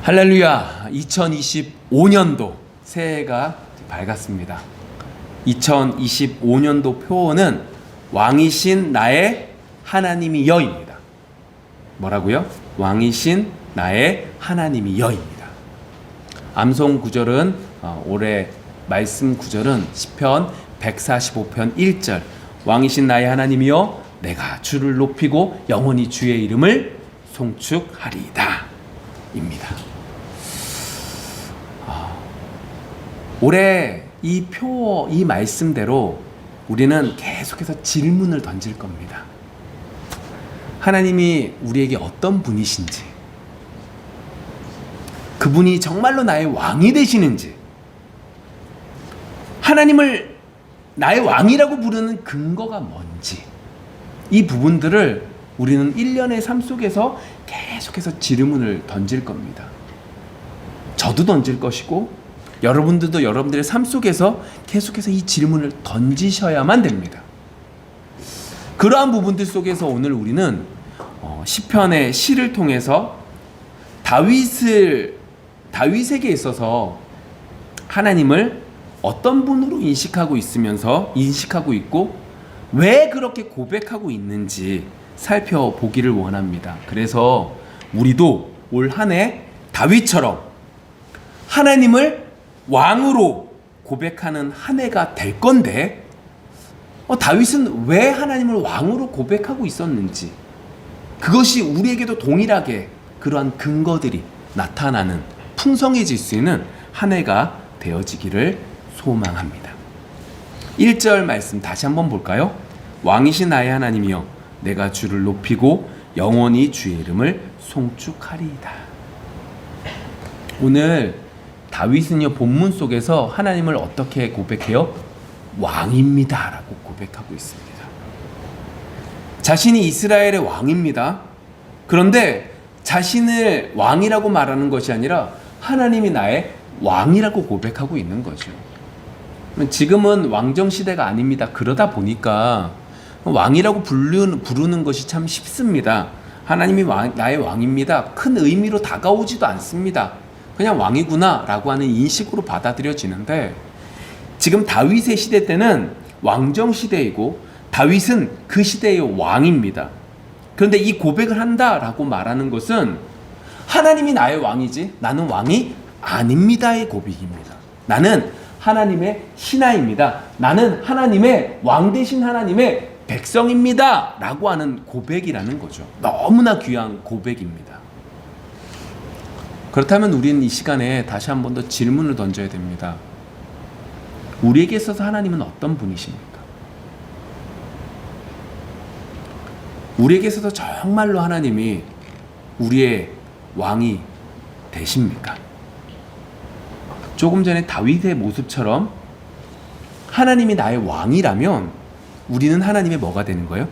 할렐루야. 2025년도 새해가 밝았습니다. 2025년도 표어는 왕이신 나의 하나님이 여입니다. 뭐라고요? 왕이신 나의 하나님이 여입니다. 암송 구절은 올해 말씀 구절은 시편 145편 1절 왕이신 나의 하나님이여 내가 주를 높이고 영원히 주의 이름을 송축하리이다 입니다. 올해 이 표어, 이 말씀대로 우리는 계속해서 질문을 던질 겁니다. 하나님이 우리에게 어떤 분이신지, 그분이 정말로 나의 왕이 되시는지, 하나님을 나의 왕이라고 부르는 근거가 뭔지, 이 부분들을 우리는 1년의 삶 속에서 계속해서 질문을 던질 겁니다. 저도 던질 것이고 여러분들도 여러분들의 삶 속에서 계속해서 이 질문을 던지셔야만 됩니다. 그러한 부분들 속에서 오늘 우리는 시편의 시를 통해서 다윗에게 있어서 하나님을 어떤 분으로 인식하고 있고 왜 그렇게 고백하고 있는지 살펴보기를 원합니다. 그래서 우리도 올 한 해 다윗처럼 하나님을 왕으로 고백하는 한 해가 될 건데 다윗은 왜 하나님을 왕으로 고백하고 있었는지, 그것이 우리에게도 동일하게 그러한 근거들이 나타나는 풍성해질 수 있는 한 해가 되어지기를 소망합니다. 1절 말씀 다시 한번 볼까요? 왕이신 나의 하나님이여 내가 주를 높이고 영원히 주의 이름을 송축하리이다. 오늘 다윗은요, 본문 속에서 하나님을 어떻게 고백해요? 왕입니다 라고 고백하고 있습니다. 자신이 이스라엘의 왕입니다. 그런데 자신을 왕이라고 말하는 것이 아니라 하나님이 나의 왕이라고 고백하고 있는 거죠. 지금은 왕정시대가 아닙니다. 그러다 보니까 왕이라고 부르는 것이 참 쉽습니다. 하나님이 나의 왕입니다. 큰 의미로 다가오지도 않습니다. 그냥 왕이구나 라고 하는 인식으로 받아들여지는데, 지금 다윗의 시대 때는 왕정시대이고 다윗은 그 시대의 왕입니다. 그런데 이 고백을 한다라고 말하는 것은 하나님이 나의 왕이지 나는 왕이 아닙니다의 고백입니다. 나는 하나님의 신하입니다. 나는 하나님의 왕 되신 하나님의 백성입니다 라고 하는 고백이라는 거죠. 너무나 귀한 고백입니다. 그렇다면 우리는 이 시간에 다시 한 번 더 질문을 던져야 됩니다. 우리에게 있어서 하나님은 어떤 분이십니까? 우리에게 있어서 정말로 하나님이 우리의 왕이 되십니까? 조금 전에 다윗의 모습처럼 하나님이 나의 왕이라면 우리는 하나님의 뭐가 되는 거예요?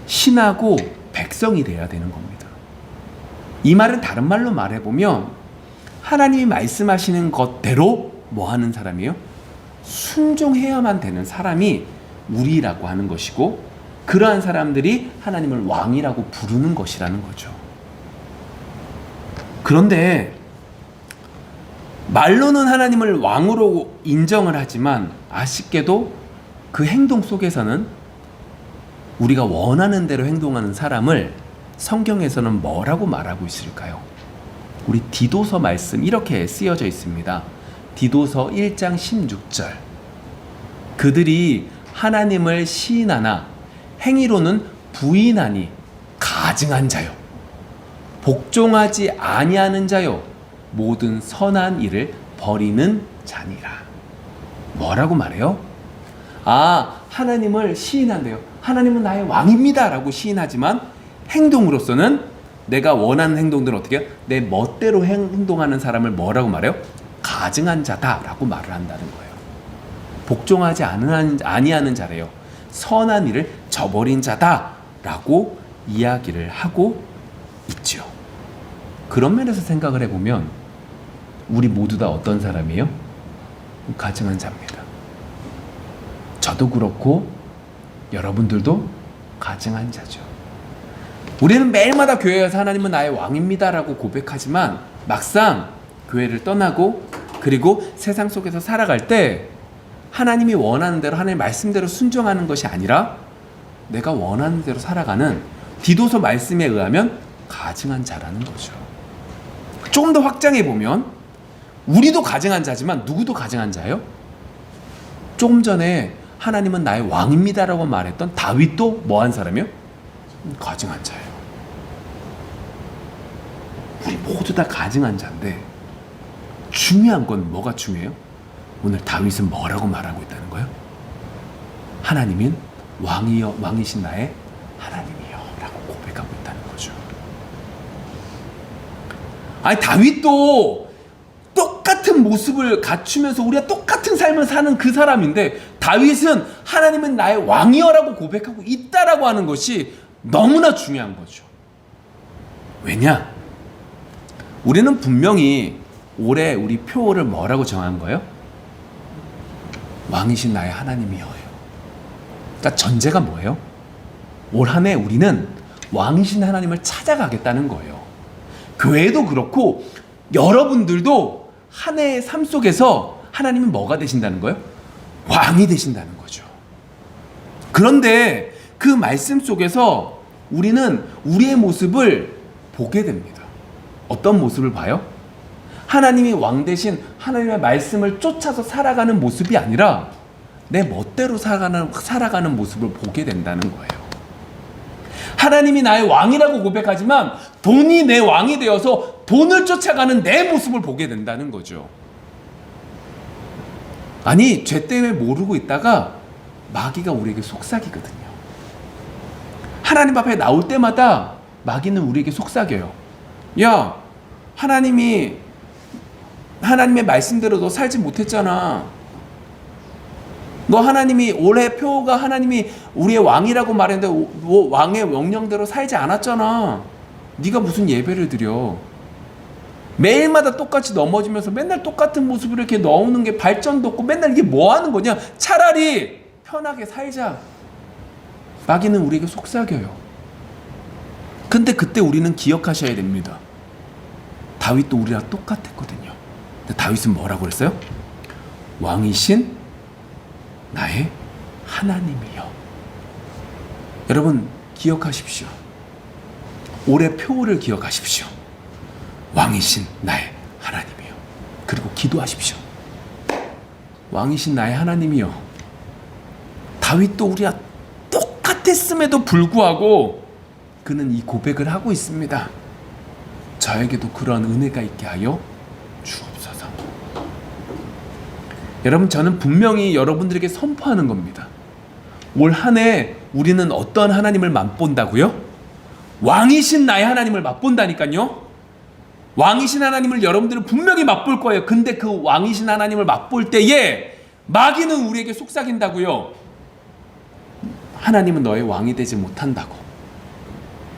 신하고 백성이 돼야 되는 겁니다. 이 말은 다른 말로 말해보면 하나님이 말씀하시는 것대로 뭐 하는 사람이에요? 순종해야만 되는 사람이 우리라고 하는 것이고, 그러한 사람들이 하나님을 왕이라고 부르는 것이라는 거죠. 그런데 말로는 하나님을 왕으로 인정을 하지만 아쉽게도 그 행동 속에서는 우리가 원하는 대로 행동하는 사람을 성경에서는 뭐라고 말하고 있을까요? 우리 디도서 말씀 이렇게 쓰여져 있습니다. 디도서 1장 16절 그들이 하나님을 시인하나 행위로는 부인하니 가증한 자요 복종하지 아니하는 자요 모든 선한 일을 버리는 자니라. 뭐라고 말해요? 하나님을 시인한대요. 하나님은 나의 왕입니다 라고 시인하지만 행동으로서는 내가 원하는 행동들은 어떻게 해요? 내 멋대로 행동하는 사람을 뭐라고 말해요? 가증한 자다라고 말을 한다는 거예요. 복종하지 아니하는 자래요. 선한 일을 저버린 자다라고 이야기를 하고 있죠. 그런 면에서 생각을 해보면 우리 모두 다 어떤 사람이에요? 가증한 자입니다. 저도 그렇고 여러분들도 가증한 자죠. 우리는 매일마다 교회에서 하나님은 나의 왕입니다라고 고백하지만 막상 교회를 떠나고 그리고 세상 속에서 살아갈 때 하나님이 원하는 대로 하나님 말씀대로 순종하는 것이 아니라 내가 원하는 대로 살아가는 디도서 말씀에 의하면 가증한 자라는 거죠. 조금 더 확장해 보면 우리도 가증한 자지만 누구도 가증한 자예요? 조금 전에 하나님은 나의 왕입니다라고 말했던 다윗도 뭐한 사람이요? 가증한 자예요. 우리 모두 다 가증한 자인데 중요한 건 뭐가 중요해요? 오늘 다윗은 뭐라고 말하고 있다는 거예요? 하나님은 왕이신 나의 하나님이요 라고 고백하고 있다는 거죠. 아니 다윗도 똑같은 모습을 갖추면서 우리가 똑같은 삶을 사는 그 사람인데 다윗은 하나님은 나의 왕이여라고 고백하고 있다라고 하는 것이 너무나 중요한 거죠. 왜냐? 우리는 분명히 올해 우리 표를 뭐라고 정한 거예요? 왕이신 나의 하나님이여요. 그러니까 전제가 뭐예요? 올 한 해 우리는 왕이신 하나님을 찾아가겠다는 거예요. 교회도 그렇고 여러분들도 한 해의 삶 속에서 하나님이 뭐가 되신다는 거예요? 왕이 되신다는 거죠. 그런데 그 말씀 속에서 우리는 우리의 모습을 보게 됩니다. 어떤 모습을 봐요? 하나님이 왕 대신 하나님의 말씀을 쫓아서 살아가는 모습이 아니라 내 멋대로 살아가는 모습을 보게 된다는 거예요. 하나님이 나의 왕이라고 고백하지만 돈이 내 왕이 되어서 돈을 쫓아가는 내 모습을 보게 된다는 거죠. 아니, 죄 때문에 모르고 있다가 마귀가 우리에게 속삭이거든요. 하나님 앞에 나올 때마다 마귀는 우리에게 속삭여요. 야, 하나님의 말씀대로 너 살지 못했잖아. 너 하나님이 올해 표가 하나님이 우리의 왕이라고 말했는데 왕의 명령대로 살지 않았잖아. 네가 무슨 예배를 드려. 매일마다 똑같이 넘어지면서 맨날 똑같은 모습을 이렇게 넣는 게 발전도 없고 맨날 이게 뭐 하는 거냐. 차라리 편하게 살자. 마귀는 우리에게 속삭여요. 근데 그때 우리는 기억하셔야 됩니다. 다윗도 우리랑 똑같았거든요. 근데 다윗은 뭐라고 그랬어요? 왕이신 나의 하나님이요. 여러분 기억하십시오. 올해 표를 기억하십시오. 왕이신 나의 하나님이요. 그리고 기도하십시오. 왕이신 나의 하나님이요. 다윗도 우리와 똑같았음에도 불구하고 그는 이 고백을 하고 있습니다. 저에게도 그런 은혜가 있게 하여 주옵소서. 여러분, 저는 분명히 여러분들에게 선포하는 겁니다. 올 한 해 우리는 어떤 하나님을 맛본다고요? 왕이신 나의 하나님을 맛본다니까요. 왕이신 하나님을 여러분들은 분명히 맛볼 거예요. 근데 그 왕이신 하나님을 맛볼 때에 마귀는 우리에게 속삭인다고요. 하나님은 너의 왕이 되지 못한다고.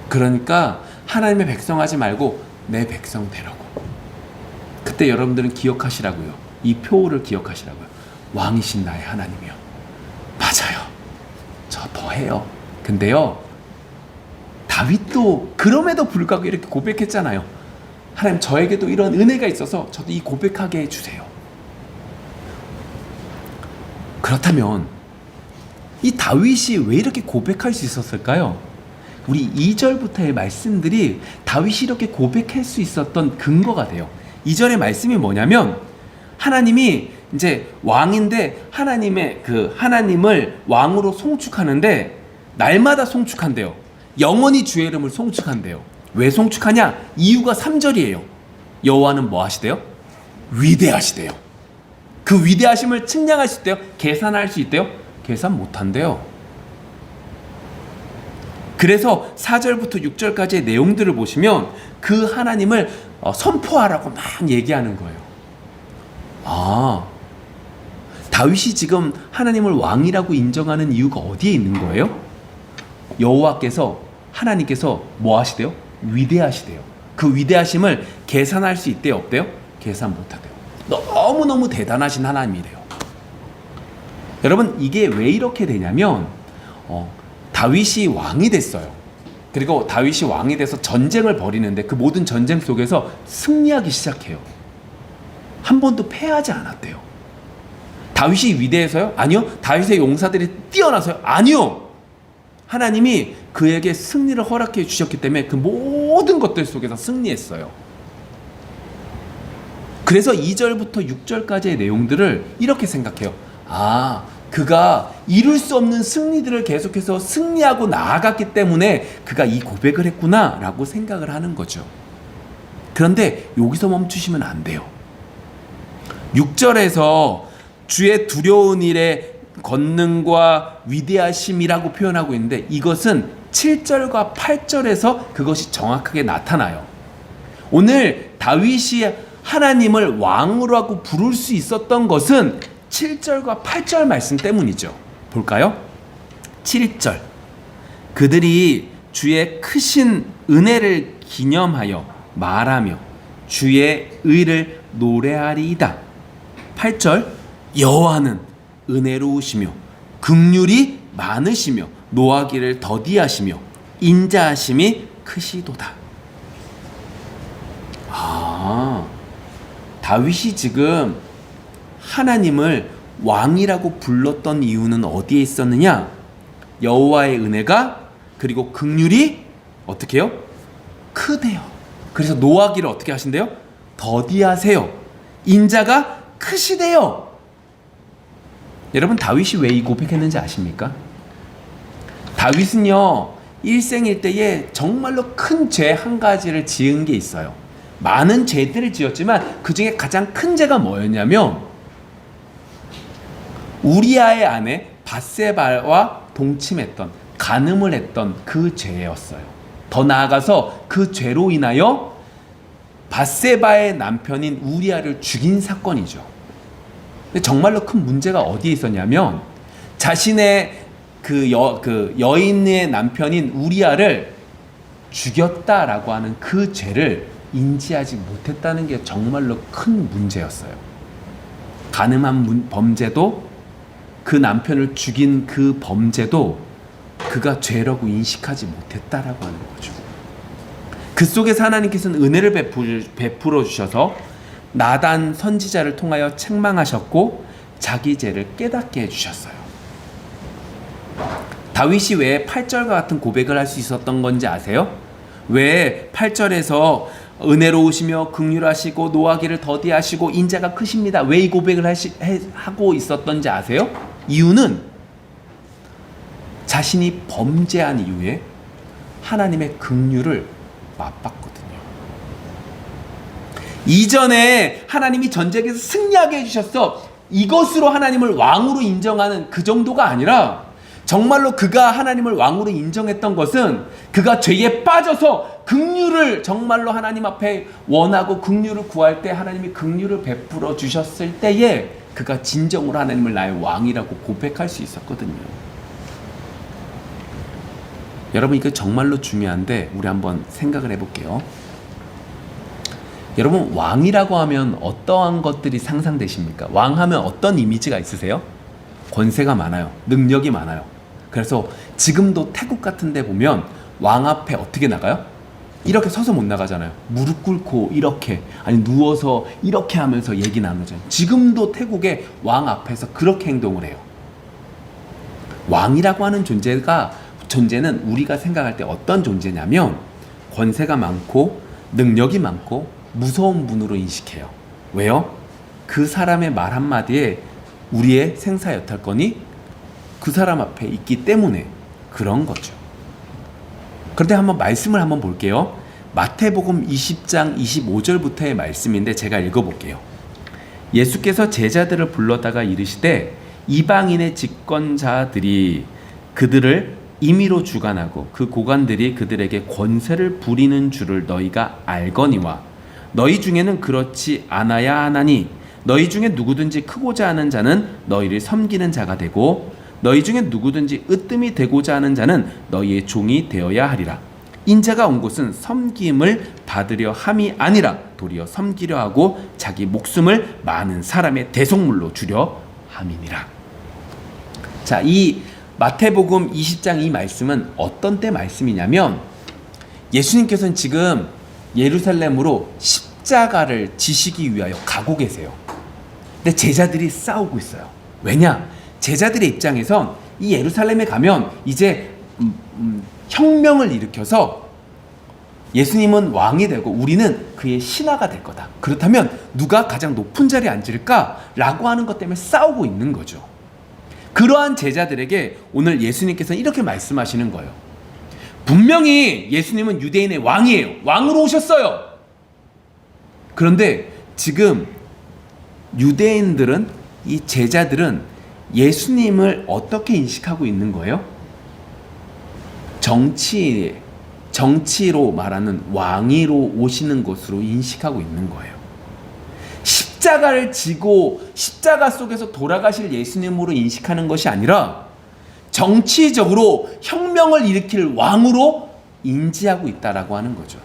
그러니까 하나님의 백성하지 말고 내 백성 되라고. 그때 여러분들은 기억하시라고요. 이 표를 기억하시라고요. 왕이신 나의 하나님이요. 맞아요. 저 더해요. 근데요, 다윗도 그럼에도 불구하고 이렇게 고백했잖아요. 하나님, 저에게도 이런 은혜가 있어서 저도 이 고백하게 해주세요. 그렇다면 이 다윗이 왜 이렇게 고백할 수 있었을까요? 우리 2절부터의 말씀들이 다윗이 이렇게 고백할 수 있었던 근거가 돼요. 2절의 말씀이 뭐냐면, 하나님이 이제 왕인데 하나님을 왕으로 송축하는데 날마다 송축한대요. 영원히 주의 이름을 송축한대요. 왜 송축하냐? 이유가 3절이에요. 여호와는 뭐 하시대요? 위대하시대요. 그 위대하심을 측량할 수 있대요? 계산할 수 있대요? 계산 못한대요. 그래서 4절부터 6절까지의 내용들을 보시면 그 하나님을 선포하라고 막 얘기하는 거예요. 아, 다윗이 지금 하나님을 왕이라고 인정하는 이유가 어디에 있는 거예요? 여호와께서, 하나님께서 뭐 하시대요? 위대하시대요. 그 위대하심을 계산할 수 있대요? 없대요? 계산 못하대요. 너무너무 대단하신 하나님이래요. 여러분, 이게 왜 이렇게 되냐면 다윗이 왕이 됐어요. 그리고 다윗이 왕이 돼서 전쟁을 벌이는데 그 모든 전쟁 속에서 승리하기 시작해요. 한 번도 패하지 않았대요. 다윗이 위대해서요? 아니요. 다윗의 용사들이 뛰어나서요? 아니요. 하나님이 그에게 승리를 허락해 주셨기 때문에 그 모든 것들 속에서 승리했어요. 그래서 2절부터 6절까지의 내용들을 이렇게 생각해요. 아, 그가 이룰 수 없는 승리들을 계속해서 승리하고 나아갔기 때문에 그가 이 고백을 했구나 라고 생각을 하는 거죠. 그런데 여기서 멈추시면 안 돼요. 6절에서 주의 두려운 일의 권능과 위대하심이라고 표현하고 있는데 이것은 7절과 8절에서 그것이 정확하게 나타나요. 오늘 다윗이 하나님을 왕으로 하고 부를 수 있었던 것은 7절과 8절 말씀 때문이죠. 볼까요? 7절 그들이 주의 크신 은혜를 기념하여 말하며 주의 의를 노래하리이다. 8절 여호와는 은혜로우시며 긍휼이 많으시며 노하기를 더디하시며 인자하심이 크시도다. 다윗이 지금 하나님을 왕이라고 불렀던 이유는 어디에 있었느냐? 여호와의 은혜가 그리고 긍휼이 어떻게 해요? 크대요. 그래서 노하기를 어떻게 하신대요? 더디하세요. 인자가 크시대요. 여러분 다윗이 왜 이 고백했는지 아십니까? 다윗은요 일생일대에 정말로 큰 죄 한 가지를 지은 게 있어요. 많은 죄들을 지었지만 그 중에 가장 큰 죄가 뭐였냐면 우리아의 아내 밧세바와 동침했던 간음을 했던 그 죄였어요. 더 나아가서 그 죄로 인하여 밧세바의 남편인 우리아를 죽인 사건이죠. 근데 정말로 큰 문제가 어디에 있었냐면 자신의 그 여인의 남편인 우리아를 죽였다라고 하는 그 죄를 인지하지 못했다는 게 정말로 큰 문제였어요. 간음한 범죄도 그 남편을 죽인 그 범죄도 그가 죄라고 인식하지 못했다라고 하는 거죠. 그 속에서 하나님께서는 은혜를 베풀어 주셔서 나단 선지자를 통하여 책망하셨고 자기 죄를 깨닫게 해주셨어요. 다윗이 왜 8절과 같은 고백을 할 수 있었던 건지 아세요? 왜 8절에서 은혜로우시며 긍휼하시고 노하기를 더디하시고 인자가 크십니다. 왜 이 고백을 하고 있었던지 아세요? 이유는 자신이 범죄한 이후에 하나님의 긍휼을 맛봤거든요. 이전에 하나님이 전쟁에서 승리하게 해주셨어. 이것으로 하나님을 왕으로 인정하는 그 정도가 아니라 정말로 그가 하나님을 왕으로 인정했던 것은 그가 죄에 빠져서 긍휼을 정말로 하나님 앞에 원하고 긍휼을 구할 때 하나님이 긍휼을 베풀어 주셨을 때에 그가 진정으로 하나님을 나의 왕이라고 고백할 수 있었거든요. 여러분 이거 정말로 중요한데 우리 한번 생각을 해볼게요. 여러분 왕이라고 하면 어떠한 것들이 상상되십니까? 왕하면 어떤 이미지가 있으세요? 권세가 많아요. 능력이 많아요. 그래서 지금도 태국 같은 데 보면 왕 앞에 어떻게 나가요? 이렇게 서서 못 나가잖아요. 무릎 꿇고 이렇게 아니 누워서 이렇게 하면서 얘기 나누잖아요. 지금도 태국의 왕 앞에서 그렇게 행동을 해요. 왕이라고 하는 존재는 우리가 생각할 때 어떤 존재냐면 권세가 많고 능력이 많고 무서운 분으로 인식해요. 왜요? 그 사람의 말 한마디에 우리의 생사여탈권이 그 사람 앞에 있기 때문에 그런 거죠. 그런데 한번 말씀을 한번 볼게요. 마태복음 20장 25절부터의 말씀인데 제가 읽어볼게요. 예수께서 제자들을 불러다가 이르시되 이방인의 집권자들이 그들을 임의로 주관하고 그 고관들이 그들에게 권세를 부리는 줄을 너희가 알거니와 너희 중에는 그렇지 않아야 하나니 너희 중에 누구든지 크고자 하는 자는 너희를 섬기는 자가 되고 너희 중에 누구든지 으뜸이 되고자 하는 자는 너희의 종이 되어야 하리라. 인자가 온 곳은 섬김을 받으려 함이 아니라 도리어 섬기려 하고 자기 목숨을 많은 사람의 대속물로 주려 함이니라. 자, 이 마태복음 20장 이 말씀은 어떤 때 말씀이냐면 예수님께서는 지금 예루살렘으로 십자가를 지시기 위하여 가고 계세요. 근데 제자들이 싸우고 있어요. 왜냐? 제자들의 입장에선 이 예루살렘에 가면 이제 혁명을 일으켜서 예수님은 왕이 되고 우리는 그의 신하가 될 거다. 그렇다면 누가 가장 높은 자리에 앉을까라고 하는 것 때문에 싸우고 있는 거죠. 그러한 제자들에게 오늘 예수님께서는 이렇게 말씀하시는 거예요. 분명히 예수님은 유대인의 왕이에요. 왕으로 오셨어요. 그런데 지금 유대인들은, 이 제자들은 예수님을 어떻게 인식하고 있는 거예요? 정치로 말하는 왕위로 오시는 것으로 인식하고 있는 거예요. 십자가를 지고 십자가 속에서 돌아가실 예수님으로 인식하는 것이 아니라 정치적으로 혁명을 일으킬 왕으로 인지하고 있다라고 하는 거죠.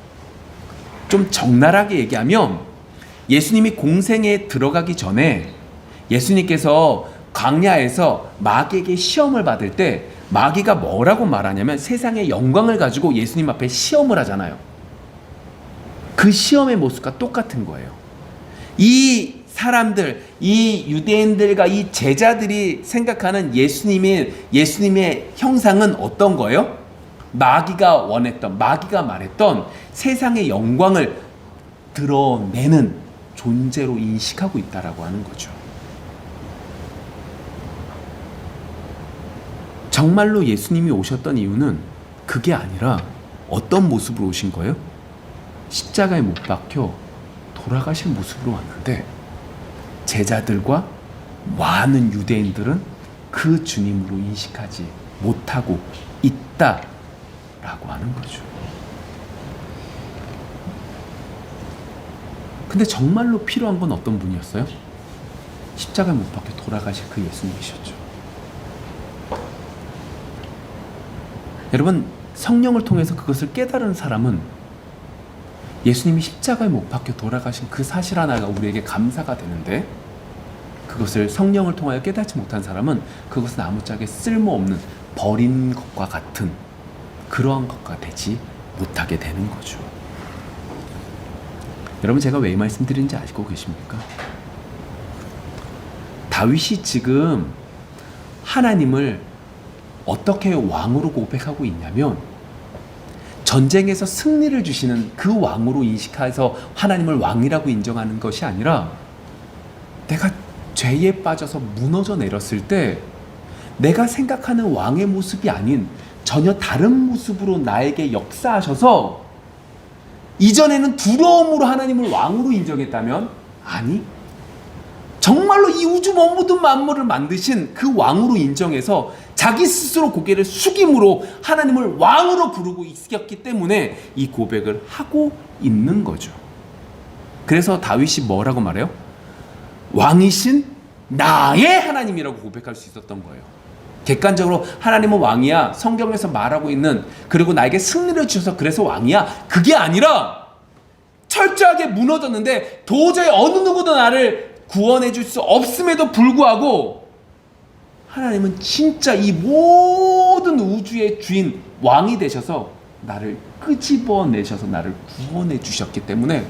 좀 적나라하게 얘기하면 예수님이 공생에 들어가기 전에 예수님께서 광야에서 마귀에게 시험을 받을 때 마귀가 뭐라고 말하냐면 세상의 영광을 가지고 예수님 앞에 시험을 하잖아요. 그 시험의 모습과 똑같은 거예요. 이 사람들, 이 유대인들과 이 제자들이 생각하는 예수님의 형상은 어떤 거예요? 마귀가 말했던 세상의 영광을 드러내는 존재로 인식하고 있다라고 하는 거죠. 정말로 예수님이 오셨던 이유는 그게 아니라 어떤 모습으로 오신 거예요? 십자가에 못 박혀 돌아가신 모습으로 왔는데 제자들과 많은 유대인들은 그 주님으로 인식하지 못하고 있다라고 하는 거죠. 근데 정말로 필요한 건 어떤 분이었어요? 십자가에 못 박혀 돌아가실 그 예수님이셨죠. 여러분, 성령을 통해서 그것을 깨달은 사람은 예수님이 십자가에 못 박혀 돌아가신 그 사실 하나가 우리에게 감사가 되는데, 그것을 성령을 통하여 깨닫지 못한 사람은 그것은 아무짝에 쓸모없는 버린 것과 같은 그러한 것과 되지 못하게 되는 거죠. 여러분, 제가 왜 이 말씀 드리는지 아시고 계십니까? 다윗이 지금 하나님을 어떻게 왕으로 고백하고 있냐면 전쟁에서 승리를 주시는 그 왕으로 인식해서 하나님을 왕이라고 인정하는 것이 아니라 내가 죄에 빠져서 무너져 내렸을 때 내가 생각하는 왕의 모습이 아닌 전혀 다른 모습으로 나에게 역사하셔서 이전에는 두려움으로 하나님을 왕으로 인정했다면, 아니, 정말로 이 우주 모든 만물을 만드신 그 왕으로 인정해서 자기 스스로 고개를 숙임으로 하나님을 왕으로 부르고 있었기 때문에 이 고백을 하고 있는 거죠. 그래서 다윗이 뭐라고 말해요? 왕이신 나의 하나님이라고 고백할 수 있었던 거예요. 객관적으로 하나님은 왕이야, 성경에서 말하고 있는, 그리고 나에게 승리를 주셔서 그래서 왕이야, 그게 아니라 철저하게 무너졌는데 도저히 어느 누구도 나를 구원해 줄 수 없음에도 불구하고 하나님은 진짜 이 모든 우주의 주인, 왕이 되셔서 나를 끄집어내셔서 나를 구원해 주셨기 때문에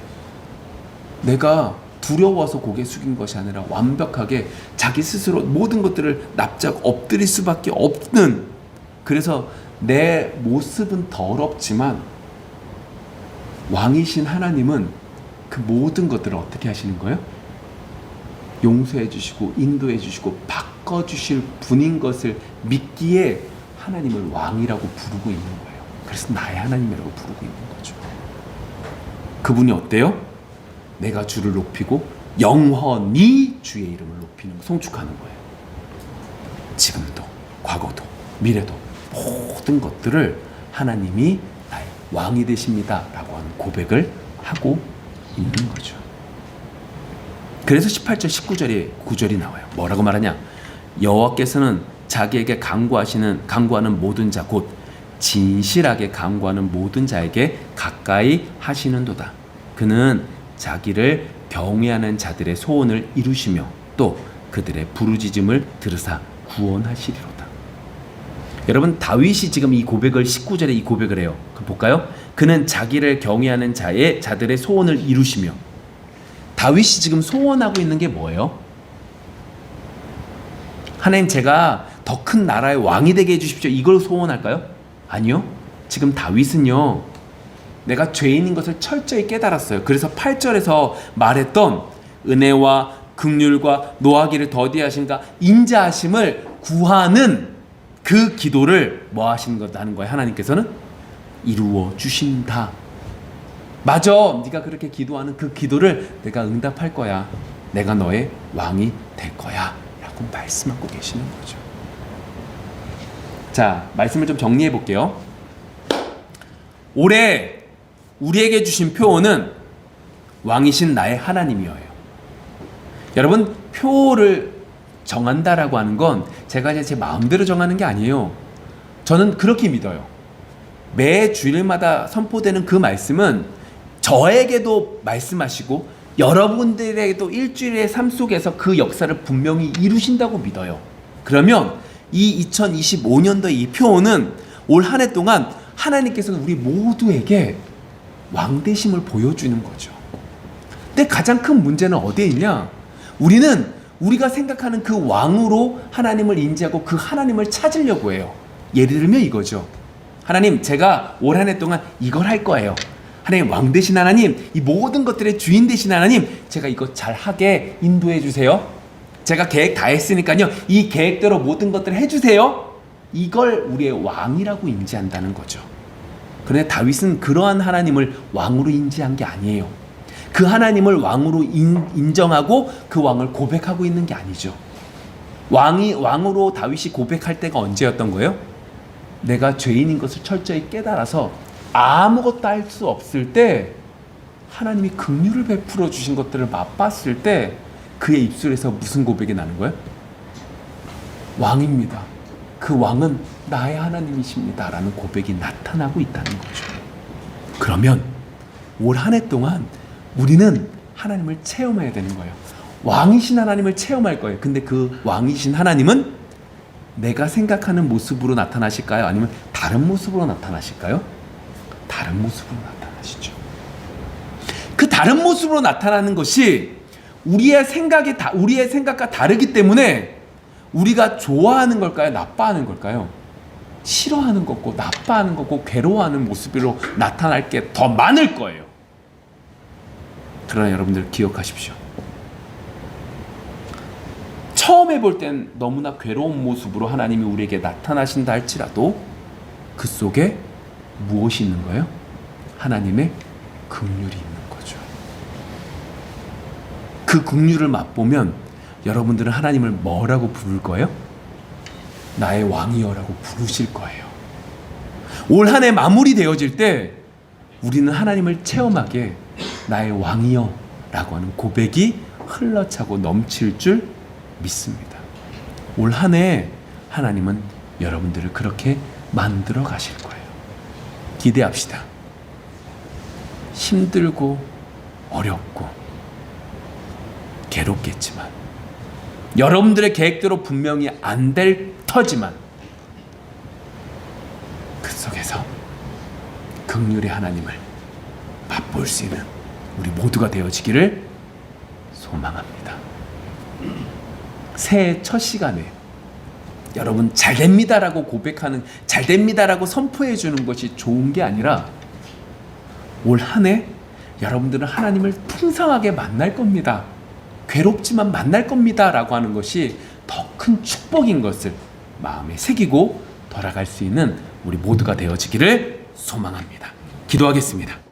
내가 두려워서 고개 숙인 것이 아니라 완벽하게 자기 스스로 모든 것들을 납작 엎드릴 수밖에 없는, 그래서 내 모습은 더럽지만 왕이신 하나님은 그 모든 것들을 어떻게 하시는 거예요? 용서해 주시고 인도해 주시고 바꿔 주실 분인 것을 믿기에 하나님을 왕이라고 부르고 있는 거예요. 그래서 나의 하나님이라고 부르고 있는 거죠. 그분이 어때요? 내가 주를 높이고 영원히 주의 이름을 높이는, 송축하는 거예요. 지금도 과거도 미래도 모든 것들을 하나님이 나의 왕이 되십니다 라고 하는 고백을 하고 있는 거죠. 그래서 18절 19절에 9절이 나와요. 뭐라고 말하냐? 여호와께서는 자기에게 간구하는 모든 자, 곧 진실하게 간구하는 모든 자에게 가까이 하시는도다. 그는 자기를 경외하는 자들의 소원을 이루시며 또 그들의 부르짖음을 들으사 구원하시리로다. 여러분, 다윗이 지금 이 고백을 19절에 이 고백을 해요. 그럼 볼까요? 그는 자기를 경외하는 자들의 소원을 이루시며. 다윗이 지금 소원하고 있는 게 뭐예요? 하나님, 제가 더 큰 나라의 왕이 되게 해주십시오, 이걸 소원할까요? 아니요. 지금 다윗은요, 내가 죄인인 것을 철저히 깨달았어요. 그래서 8절에서 말했던 은혜와 긍휼과 노하기를 더디하신가 인자하심을 구하는 그 기도를 뭐 하시는 거다는 거예요? 하나님께서는 이루어 주신다. 맞아, 네가 그렇게 기도하는 그 기도를 내가 응답할 거야. 내가 너의 왕이 될 거야 라고 말씀하고 계시는 거죠. 자, 말씀을 좀 정리해 볼게요. 올해 우리에게 주신 표어는 왕이신 나의 하나님이어요. 여러분, 표를 정한다라고 하는 건 제가 이제 제 마음대로 정하는 게 아니에요. 저는 그렇게 믿어요. 매 주일마다 선포되는 그 말씀은 저에게도 말씀하시고 여러분들에게도 일주일의 삶 속에서 그 역사를 분명히 이루신다고 믿어요. 그러면 이 2025년도의 이 표어는 올 한 해 동안 하나님께서는 우리 모두에게 왕되심을 보여주는 거죠. 근데 가장 큰 문제는 어디에 있냐? 우리는 우리가 생각하는 그 왕으로 하나님을 인지하고 그 하나님을 찾으려고 해요. 예를 들면 이거죠. 하나님, 제가 올 한 해 동안 이걸 할 거예요. 하나님, 왕 되신 하나님, 이 모든 것들의 주인 되신 하나님, 제가 이거 잘하게 인도해 주세요. 제가 계획 다 했으니까요, 이 계획대로 모든 것들을 해주세요. 이걸 우리의 왕이라고 인지한다는 거죠. 그런데 다윗은 그러한 하나님을 왕으로 인지한 게 아니에요. 그 하나님을 왕으로 인정하고 그 왕을 고백하고 있는 게 아니죠. 왕으로 다윗이 고백할 때가 언제였던 거예요? 내가 죄인인 것을 철저히 깨달아서 아무것도 할 수 없을 때 하나님이 긍휼을 베풀어 주신 것들을 맛봤을 때 그의 입술에서 무슨 고백이 나는 거예요? 왕입니다. 그 왕은 나의 하나님이십니다 라는 고백이 나타나고 있다는 거죠. 그러면 올 한 해 동안 우리는 하나님을 체험해야 되는 거예요. 왕이신 하나님을 체험할 거예요. 근데 그 왕이신 하나님은 내가 생각하는 모습으로 나타나실까요? 아니면 다른 모습으로 나타나실까요? 다른 모습으로 나타나시죠. 그 다른 모습으로 나타나는 것이 우리의 생각과 다르기 때문에 우리가 좋아하는 걸까요? 나빠하는 걸까요? 싫어하는 거고 나빠하는 거고 괴로워하는 모습으로 나타날 게 더 많을 거예요. 그러나 여러분들 기억하십시오. 처음에 볼 땐 너무나 괴로운 모습으로 하나님이 우리에게 나타나신다 할지라도 그 속에 무엇이 있는 거예요? 하나님의 긍휼이 있는 거죠. 그 긍휼을 맛보면 여러분들은 하나님을 뭐라고 부를 거예요? 나의 왕이여라고 부르실 거예요. 올 한 해 마무리 되어질 때 우리는 하나님을 체험하게 나의 왕이여 라고 하는 고백이 흘러차고 넘칠 줄 믿습니다. 올 한 해 하나님은 여러분들을 그렇게 만들어 가실 거예요. 기대합시다. 힘들고 어렵고 괴롭겠지만 여러분들의 계획대로 분명히 안 될 터지만 그 속에서 긍휼의 하나님을 맛볼 수 있는 우리 모두가 되어지기를 소망합니다. 새해 첫 시간에 여러분 잘됩니다라고 고백하는, 잘됩니다라고 선포해 주는 것이 좋은 게 아니라 올 한 해 여러분들은 하나님을 풍성하게 만날 겁니다. 괴롭지만 만날 겁니다 라고 하는 것이 더 큰 축복인 것을 마음에 새기고 돌아갈 수 있는 우리 모두가 되어지기를 소망합니다. 기도하겠습니다.